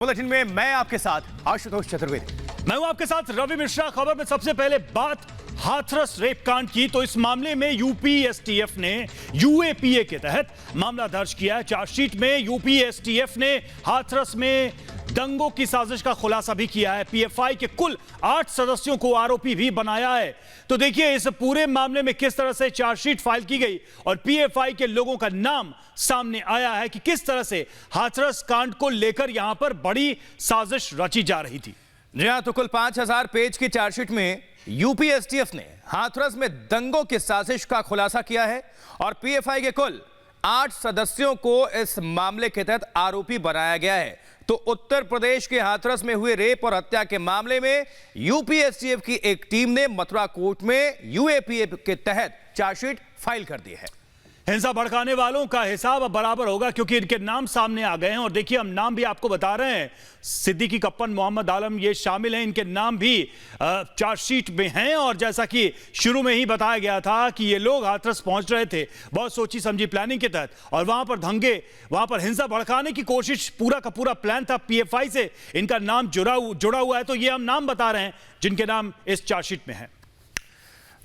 Bulletin में मैं आपके साथ आशुतोष चतुर्वेदी। मैं हूं आपके साथ रवि मिश्रा। खबर में सबसे पहले बात हाथरस रेप कांड की, तो इस मामले में यूपी एसटीएफ ने यूएपीए के तहत मामला दर्ज किया है। चार्जशीट में यूपी एसटीएफ ने हाथरस में दंगों की साजिश का खुलासा भी किया है। पीएफआई के कुल 8 सदस्यों को आरोपी भी बनाया है। तो देखिए इस पूरे मामले में किस तरह से चार्जशीट फाइल की गई और पीएफआई के लोगों का नाम सामने आया है कि किस तरह से हाथरस कांड को लेकर यहां पर बड़ी साजिश रची जा रही थी। जी हां, तो कुल 5000 पेज की चार्जशीट में यूपी एसटीएफ ने हाथरस में दंगों की साजिश का खुलासा किया है और पीएफआई के कुल 8 सदस्यों को इस मामले के तहत आरोपी बनाया गया है। तो उत्तर प्रदेश के हाथरस में हुए रेप और हत्या के मामले में यूपी एसटीएफ की एक टीम ने मथुरा कोर्ट में यूएपीए के तहत चार्जशीट फाइल कर दी है। हिंसा भड़काने वालों का हिसाब अब बराबर होगा क्योंकि इनके नाम सामने आ गए हैं। और देखिए हम नाम भी आपको बता रहे हैं, सिद्दीकी कप्पन, मोहम्मद आलम, ये शामिल हैं। इनके नाम भी चार्जशीट में हैं। और जैसा कि शुरू में ही बताया गया था कि ये लोग हाथरस पहुंच रहे थे बहुत सोची समझी प्लानिंग के तहत, और वहां पर दंगे, वहां पर हिंसा भड़काने की कोशिश, पूरा का पूरा प्लान था। पीएफआई से इनका नाम जुड़ा हुआ है। तो ये हम नाम बता रहे हैं जिनके नाम इस चार्जशीट में है।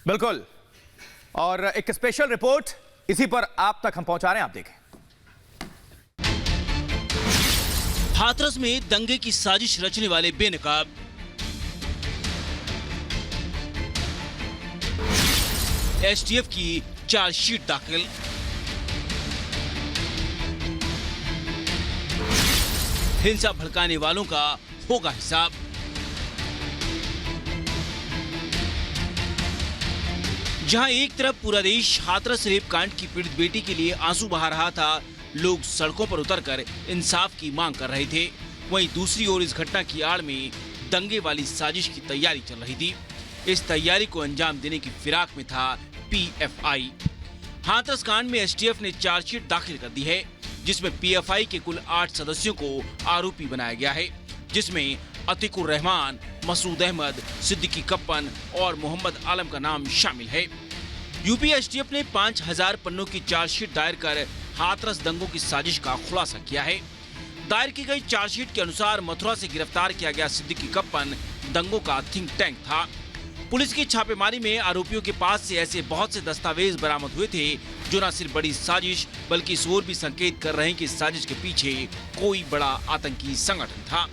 बिल्कुल, और एक स्पेशल रिपोर्ट इसी पर आप तक हम पहुंचा रहे हैं, आप देखें। हाथरस में दंगे की साजिश रचने वाले बेनकाब एसटीएफ की चार्जशीट दाखिल। हिंसा भड़काने वालों का होगा हिसाब। जहां एक तरफ पूरा देश हाथरस रेप कांड की पीड़ित बेटी के लिए आंसू बहा रहा था, लोग सड़कों पर उतरकर इंसाफ की मांग कर रहे थे, वहीं दूसरी ओर इस घटना की आड़ में दंगे वाली साजिश की तैयारी चल रही थी। इस तैयारी को अंजाम देने की फिराक में था पीएफआई। हाथरस कांड में एसटीएफ ने चार्जशीट दाखिल कर दी है, जिसमें पीएफआई के कुल 8 सदस्यों को आरोपी बनाया गया है, जिसमें अतिकुर रहमान, मसूद अहमद, सिद्दीकी कप्पन और मोहम्मद आलम का नाम शामिल है। यूपी एसटीएफ ने 5000 पन्नों की चार्जशीट दायर कर हाथरस दंगों की साजिश का खुलासा किया है। दायर की गई चार्जशीट के अनुसार मथुरा से गिरफ्तार किया गया सिद्दीकी कप्पन दंगों का थिंक टैंक था। पुलिस की छापेमारी में आरोपियों के पास से ऐसे बहुत से दस्तावेज बरामद हुए थे जो न सिर्फ बड़ी साजिश बल्कि इस ओर भी संकेत कर रहे हैं कि इस साजिश के पीछे कोई बड़ा आतंकी संगठन था।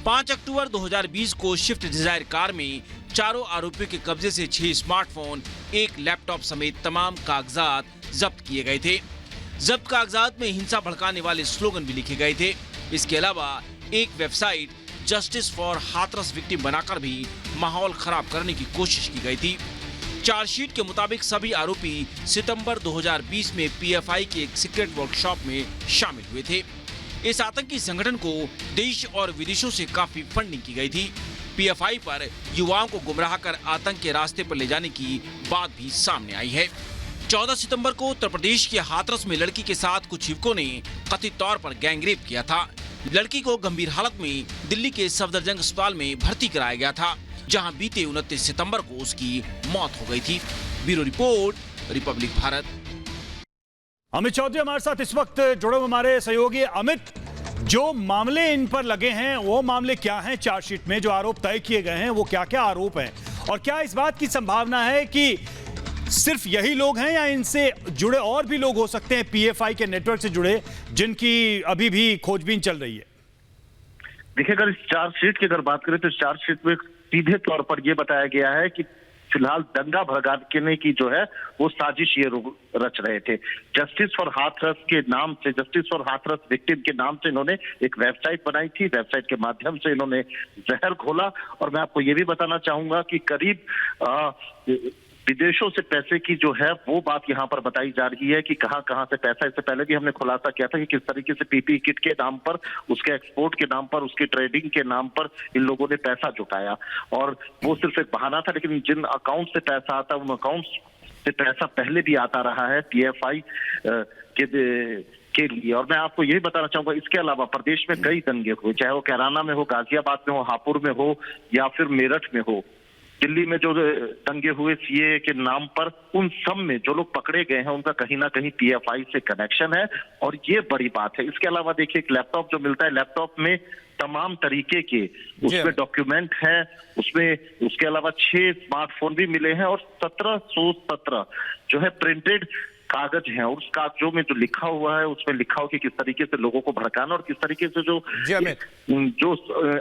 5 अक्टूबर 2020 को स्विफ्ट डिजायर कार में चारों आरोपियों के कब्जे से 6 स्मार्टफोन, 1 लैपटॉप समेत तमाम कागजात जब्त किए गए थे। जब्त कागजात में हिंसा भड़काने वाले स्लोगन भी लिखे गए थे। इसके अलावा एक website justice for Hathras victim बनाकर भी माहौल खराब करने की कोशिश की गई थी। चार्जशीट के मुताबिक सभी आरोपी सितंबर 2020 में पीएफआई के एक सीक्रेट वर्कशॉप में शामिल हुए थे। इस आतंकी संगठन को देश और विदेशों से काफी फंडिंग की गई थी। पीएफआई पर युवाओं को गुमराह कर आतंक के रास्ते पर ले जाने की बात भी सामने आई है। 14 सितंबर को उत्तर प्रदेश के हाथरस में लड़की के साथ कुछ युवकों ने कथित तौर पर गैंगरेप किया था। लड़की को गंभीर हालत में दिल्ली के सफदरजंग अस्पताल में भर्ती कराया गया था, जहां बीते 29 सितंबर को उसकी मौत हो गई थी। Bureau report, Republic Bharat. Amit Chaudhary हमारे साथ इस वक्त जुड़े हुए हमारे सहयोगी। अमित, जो मामले इन पर लगे हैं वो मामले क्या हैं? चार्जशीट में जो आरोप तय किए गए हैं वो क्या क्या आरोप हैं, और क्या इस बात की संभावना है कि सिर्फ यही लोग हैं या इनसे जुड़े और भी लोग हो सकते हैं पीएफआई के नेटवर्क से जुड़े, जिनकी अभी भी खोजबीन चल रही है? देखिए, अगर इस चार्जशीट की अगर बात करें तो इस चार्जशीट में सीधे तौर पर यह बताया गया है कि फिलहाल दंगा भड़काने की जो है वो साजिश ये रच रहे थे। जस्टिस फॉर हाथरस के नाम से, जस्टिस फॉर हाथरस विक्टिम के नाम से इन्होंने एक वेबसाइट बनाई थी। वेबसाइट के माध्यम से इन्होंने जहर घोला। और मैं आपको ये भी बताना चाहूंगा कि करीब विदेशों से पैसे की जो है वो बात यहाँ पर बताई जा रही है कि कहां से पैसा, इससे पहले भी हमने खुलासा किया था कि किस तरीके से पीपीई किट के नाम पर, उसके एक्सपोर्ट के नाम पर, उसकी ट्रेडिंग के नाम पर इन लोगों ने पैसा जुटाया। और वो सिर्फ एक बहाना था, लेकिन जिन अकाउंट से पैसा आता है उन अकाउंट से पैसा पहले भी आता रहा है पीएफआई के लिए। और मैं आपको यही बताना चाहूंगा, इसके अलावा प्रदेश में कई दंगे हुए, चाहे वो कैराना में हो, गाजियाबाद में हो, हापुड़ में हो या फिर मेरठ में हो। दिल्ली में जो दंगे हुए सीए के नाम पर, उन सब में जो लोग पकड़े गए हैं उनका कहीं ना कहीं पीएफआई से कनेक्शन है, और ये बड़ी बात है। इसके अलावा देखिए, एक लैपटॉप जो मिलता है, लैपटॉप में तमाम तरीके के उसमें डॉक्यूमेंट है, उसमें उसके अलावा 6 स्मार्टफोन भी मिले हैं और 1717 जो है प्रिंटेड कागज हैं, और उस कागजों में जो लिखा हुआ है उसमें लिखा हो कि किस तरीके से लोगों को भड़काना और किस तरीके से जो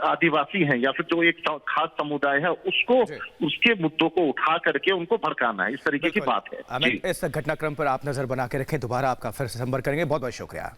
आदिवासी हैं या फिर जो एक खास समुदाय है उसको, उसके मुद्दों को उठा करके उनको भड़काना है, इस तरीके की बात है। इस घटनाक्रम पर आप नजर बना के रखें, दोबारा आपका फिर से संपर्क करेंगे। बहुत बहुत शुक्रिया।